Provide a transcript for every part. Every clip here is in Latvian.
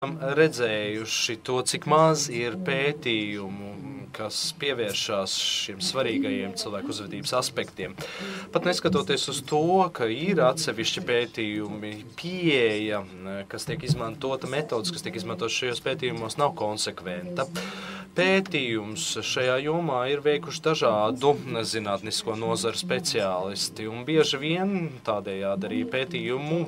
redzējuši to, cik maz ir pētījumu, kas pievēršās šiem svarīgajiem cilvēku uzvedības aspektiem. Pat neskatoties uz to, ka ir atsevišķi pētījumi, pieeja, kas tiek izmantota, metodas, kas tiek izmantotas šajos pētījumos, nav konsekventa. Pētījums šajā jomā ir veikuši dažādu zinātnisko nozaru speciālisti, un bieži vien tādējādi arī pētījumu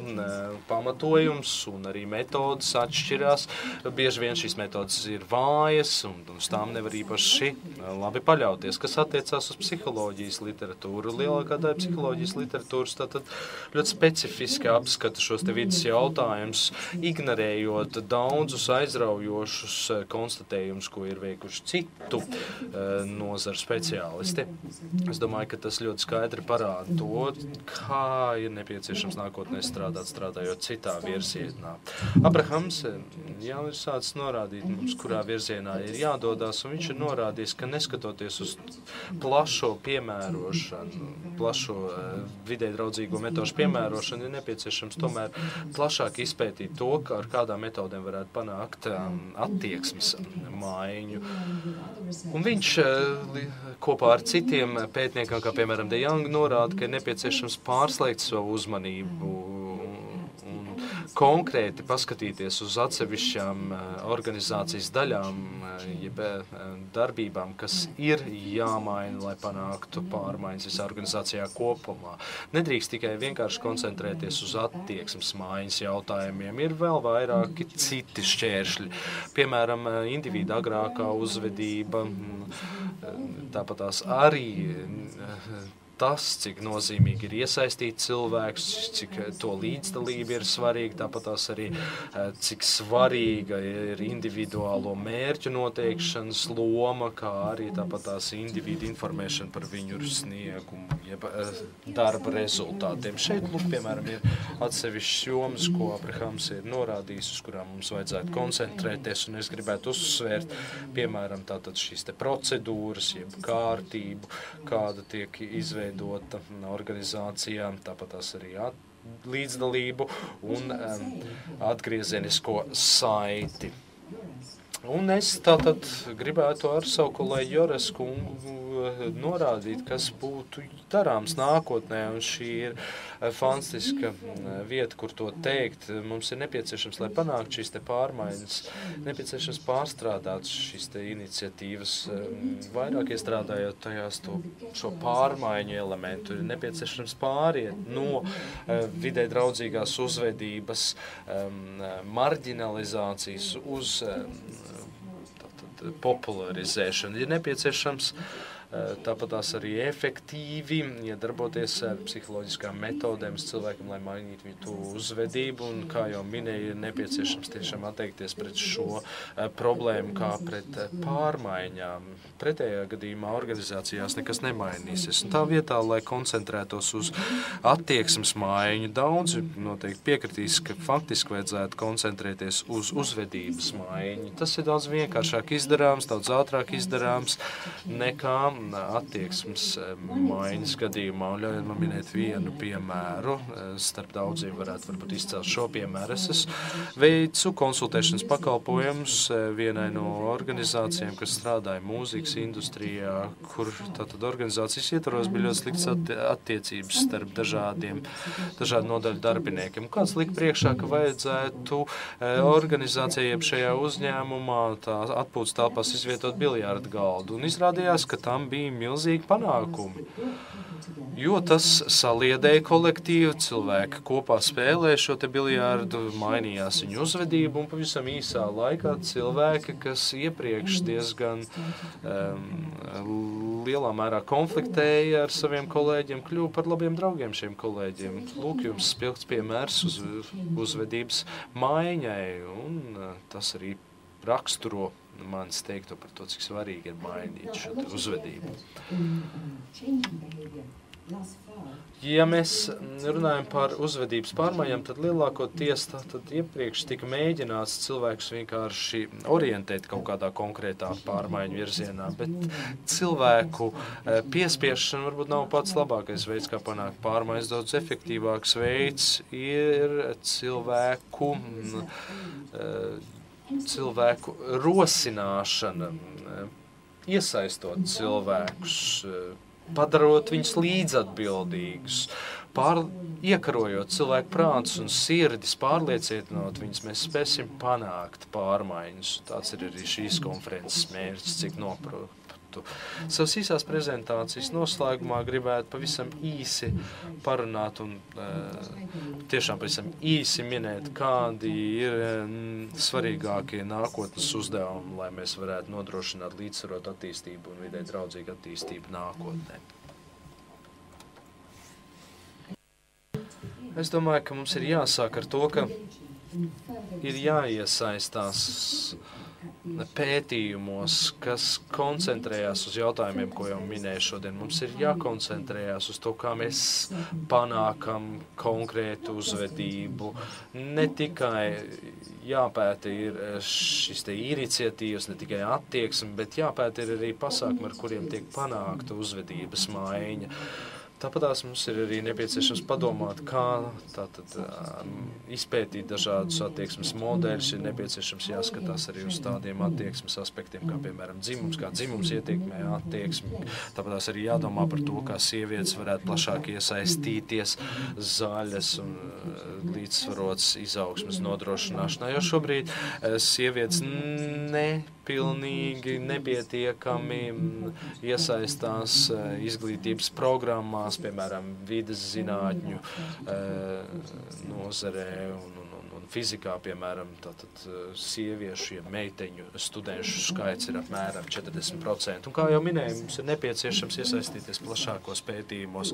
pamatojums un arī metodas atšķirās. Bieži vien šīs metodas ir vājas, un uz tām nevar īpaši labi paļauties, kas attiecās uz psiholoģijas literatūru. Lielākā daļa psiholoģijas literatūras tātad ļoti specifiski apskata šos te vidas jautājumus, ignorējot daudzus aizraujošus konstatējumus, ko ir veikuši citu nozaru speciālisti. Es domāju, ka tas ļoti skaidri parāda to, kā ir nepieciešams nākotnē strādājot citā virzienā. Abrahams jau ir sācis norādīt mums, kurā virzienā ir jādodās, un viņš ir norādījis, ka neskatoties uz plašo piemērošanu, plašo vidē draudzīgo metožu piemērošanu, ir nepieciešams tomēr plašāk izpētīt to, ar kādām metodēm varētu panākt attieksmes maiņu. Un viņš kopā ar citiem pētniekiem, kā piemēram De Young, norāda, ka ir nepieciešams pārslēgt savu uzmanību un konkrēti paskatīties uz atsevišķām organizācijas daļām, jeb darbībām, kas ir jāmaina, lai panāktu pārmaiņas visā organizācijā kopumā. Nedrīkst tikai vienkārši koncentrēties uz attieksmes maiņas jautājumiem. Ir vēl vairāki citi šķēršļi. Piemēram, individu agrākā uzvedība, tāpat tās arī tas, cik nozīmīgi ir iesaistīt cilvēkus, cik to līdzdalība ir svarīga, tāpat tās arī, cik svarīga ir individuālo mērķu noteikšanas loma, kā arī tāpat tās individu informēšana par viņu sniegumu, jeb darba rezultātiem. Šeit, piemēram, ir atsevišķas jomas, ko Abrahams ir norādījis, uz kurām mums vajadzētu koncentrēties, un es gribētu uzsvērt, piemēram, tātad šīs te procedūras, jeb kārtību, kāda tiek izveidota organizācijām, tāpat tās arī līdzdalību un atgriezenisko saiti. Un es tātad gribētu ar savu kolēģi Jores kungu norādīt, kas būtu darāms nākotnē, un šī ir fantastiska vieta, kur to teikt. Mums ir nepieciešams, lai panāktu šīs te pārmaiņas, nepieciešams pārstrādāt šīs te iniciatīvas, vairāk iestrādājot tajās šo pārmaiņu elementu. Ir nepieciešams pāriet no vidē draudzīgās uzvedības marginalizācijas uz popularizēšanu. Ir nepieciešams tāpat tās arī efektīvi iedarboties ar psiholoģiskām metodēm cilvēkam, lai mainītu viņu uzvedību, un, kā jau minēju, ir nepieciešams tiešām atteikties pret šo problēmu kā pret pārmaiņām. Pretējā gadījumā organizācijās nekas nemainīsies. Un tā vietā, lai koncentrētos uz attieksmes maiņu, daudzi noteikti piekritīs, ka faktiski vajadzētu koncentrēties uz uzvedības maiņu. Tas ir daudz vienkāršāk izdarāms, daudz ātrāk izdarāms nekā attieksmes maiņas gadījumā. Un ļaujiet man minēt vienu piemēru. Starp daudziem varētu varbūt izcelt šo piemēru. Es veicu konsultēšanas pakalpojumus vienai no organizācijām, kas strādāja mūzikas industrijā, kur tātad organizācijas ietvaros bija ļoti slikts attiecības starp dažādu nodaļu darbiniekiem. Kāds lika priekšā, ka vajadzētu organizācijai šajā uzņēmumā tā atpūtas telpās izvietot biljārdu galdu. Un izrādījās, ka tam bija milzīgi panākumi, jo tas saliedēja kolektīvu, cilvēki kopā spēlēja šo te biljārdu, mainījās viņu uzvedību, un pavisam īsā laikā cilvēki, kas iepriekš diezgan lielā mērā konfliktēja ar saviem kolēģiem, kļuva par labiem draugiem šiem kolēģiem. Lūk, jums spilgts piemērs uz uzvedības maiņai, un tas arī raksturo manis teikto par to, cik svarīgi ir mainīt šo uzvedību. Ja mēs runājam par uzvedības pārmaiņām, tad lielākoties tad iepriekš tika mēģināts cilvēkus vienkārši orientēt kaut kādā konkrētā pārmaiņu virzienā, bet cilvēku piespiešana varbūt nav pats labākais veids, kā panākt pārmaiņas. Daudz efektīvāks veids ir cilvēku cilvēku rosināšana, iesaistot cilvēkus, padarot viņus līdzatbildīgus, iekarojot cilvēku prātus un sirdis, pārliecinot viņus, mēs spēsim panākt pārmaiņas. Tāds ir arī šīs konferences mērķis, cik noprotu. Savas īsās prezentācijas noslēgumā gribētu pavisam īsi parunāt un tiešām pavisam īsi minēt, kādi ir svarīgākie nākotnes uzdevumi, lai mēs varētu nodrošināt līdzsvarotu attīstību un vidē draudzīgu attīstību nākotnē. Es domāju, ka mums ir jāsāk ar to, ka ir jāiesaistās pētījumos, kas koncentrējās uz jautājumiem, ko jau minēju šodien. Mums ir jākoncentrējās uz to, kā mēs panākam konkrētu uzvedību. Ne tikai jāpēta ir šis te iniciatīvas, ne tikai attieksme, bet jāpēta ir arī pasākumi, ar kuriem tiek panākta uzvedības maiņa. Tāpatās mums ir arī nepieciešams padomāt, kā tātad izpētīt dažādus attieksmes modeļus, ir nepieciešams jāskatās arī uz tādiem attieksmes aspektiem, kā piemēram dzimums, kā dzimums ietekmē attieksmi. Tāpatās arī jādomā par to, kā sievietes varētu plašāk iesaistīties zaļas un līdzsvarotas izaugsmes nodrošināšanā, jo šobrīd sievietes nepilnīgi, nepietiekami iesaistās izglītības programmās, piemēram, vides zinātņu nozarē un fizikā, piemēram, tātad sieviešu, meiteņu studenšu skaits ir apmēram 40%. Un kā jau minēju, mums ir nepieciešams iesaistīties plašākos pētījumos,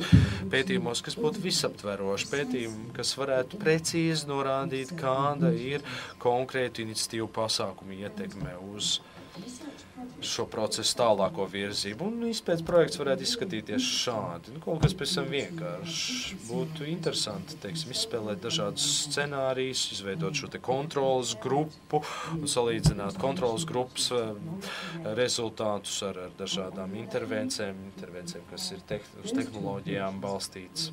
kas būtu visaptveroši, pētījumi, kas varētu precīzi norādīt, kāda ir konkrētu iniciatīvu pasākumu ietekme uz šo procesu tālāko virzību. Un izpētes projekts varētu izskatīties šādi. Kaut kas pavisam vienkārši. Būtu interesanti, teiksim, izspēlēt dažādus scenārijus, izveidot šo te kontrolas grupu un salīdzināt kontrolas grupas rezultātus ar dažādām intervencēm, kas ir uz tehnoloģijām balstītas.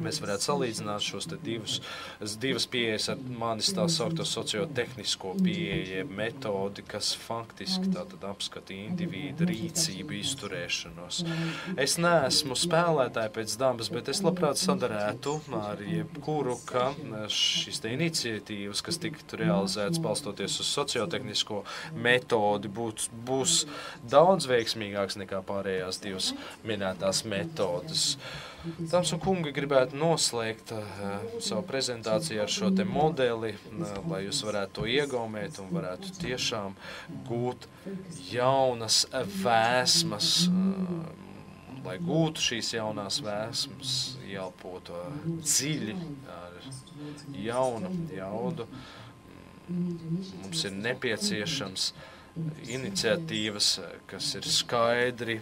Mēs varētu salīdzināt šos te divas pieejas ar manis tā saukto sociotehnisko pieeju, metodi, kas faktiski tātad apskata individu rīcību, izturēšanos. Es neesmu spēlētāji pēc dabas, bet es labprāt sadarētu ar jebkuru, ka šīs te iniciatīvas, kas tiktu realizētas balstoties uz sociotehnisko metodi, būs daudz veiksmīgāks nekā pārējās divas minētās metodas. Dāmas un kungi, gribētu noslēgt savu prezentāciju ar šo te modeli, lai jūs varētu to iegaumēt un varētu tiešām gūt jaunas vēsmas, lai gūtu šīs jaunās vēsmas, ieelpotu dziļi ar jaunu jaudu. Mums ir nepieciešams iniciatīvas, kas ir skaidri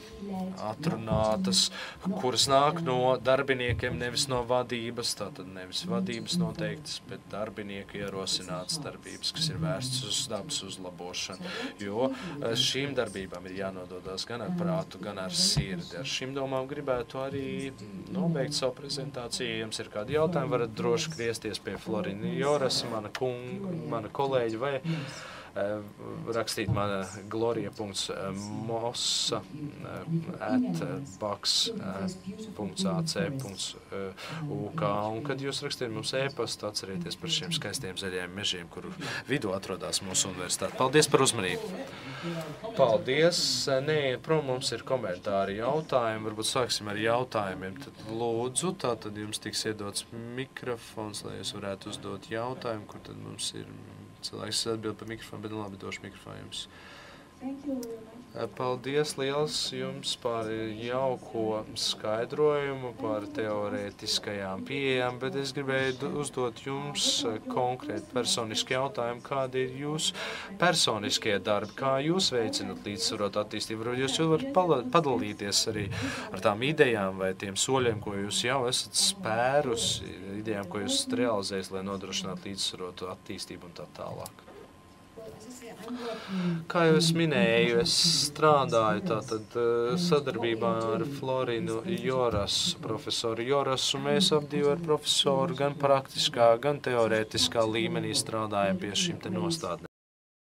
atrunātas, kuras nāk no darbiniekiem, nevis no vadības, tātad nevis vadības noteiktas, bet darbinieku ierosinātas darbības, kas ir vērstas uz dabas uzlabošanu, jo šīm darbībām ir jānododās gan ar prātu, gan ar sirdi. Ar šīm domām gribētu arī nobeigt savu prezentāciju. Ja jums ir kādi jautājumi, varat droši griezties pie Florina Joras, mana kolēģa, vai rakstīt mana gloria.mossa@baks.ac.uk, un kad jūs rakstiet mums e-pastu, atcerieties par šiem skaistiem zaļajiem mežiem, kuru vidū atrodās mūsu universitāte. Paldies par uzmanību! Paldies! Nē, prom mums ir komentāri, jautājumi, varbūt sāksim ar jautājumiem. Tad lūdzu, tātad jums tiks iedots mikrofons, lai jūs varētu uzdot jautājumu, kur tad mums ir cilvēks atbild par mikrofonu, bet labi, došu mikrofonu jums. Paldies liels jums par jauko skaidrojumu, par teorētiskajām pieejām, bet es gribēju uzdot jums konkrēti personiski jautājumu, kādi ir jūsu personiskie darbi, kā jūs veicinat līdzsvarot attīstību. Jūs varat padalīties arī ar tām idejām vai tiem soļiem, ko jūs jau esat spērusi, idejām, ko jūs esat realizējis, lai nodrošinātu līdzsvarotu attīstību un tā tālāk. Kā jau es minēju, es strādāju tātad sadarbībā ar Florinu Jorasu, profesoru Jorasu. Mēs apdivi ar profesoru gan praktiskā, gan teorētiskā līmenī strādājam pie šīm te nostādnēm.